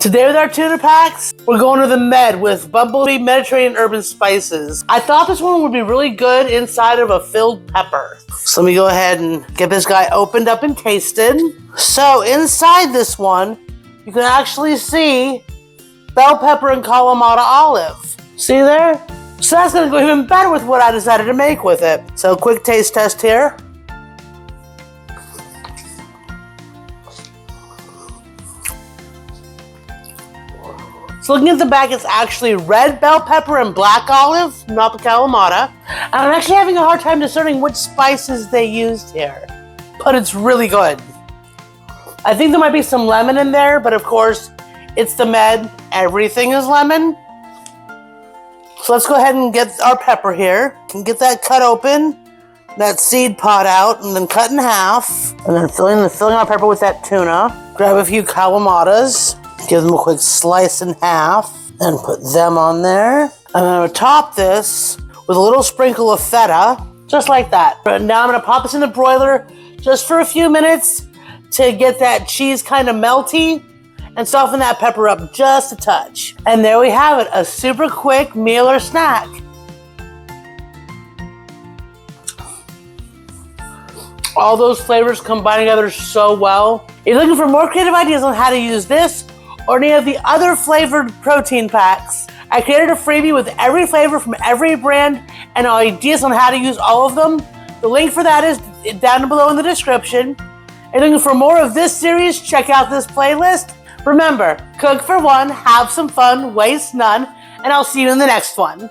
Today with our tuna packs, we're going to the Med with Bumblebee Mediterranean Herb Spices. I thought this one would be really good inside of a filled pepper. So let me go ahead and get this guy opened up and tasted. So inside this one, you can actually see bell pepper and kalamata olive. See there? So that's gonna go even better with what I decided to make with it. So quick taste test here. So looking at the back, it's actually red bell pepper and black olive, not the kalamata. And I'm actually having a hard time discerning which spices they used here, but it's really good. I think there might be some lemon in there, but of course, it's the Med, everything is lemon. So let's go ahead and get our pepper here. And get that cut open, that seed pod out, and then cut in half. And then filling our pepper with that tuna. Grab a few kalamatas. Give them a quick slice in half and put them on there. And then I'm gonna top this with a little sprinkle of feta, just like that. But now I'm gonna pop this in the broiler just for a few minutes to get that cheese kind of melty and soften that pepper up just a touch. And there we have it, a super quick meal or snack. All those flavors combine together so well. If you're looking for more creative ideas on how to use this or any of the other flavored protein packs, I created a freebie with every flavor from every brand and ideas on how to use all of them. The link for that is down below in the description. If you're looking for more of this series, check out this playlist. Remember, cook for one, have some fun, waste none, and I'll see you in the next one.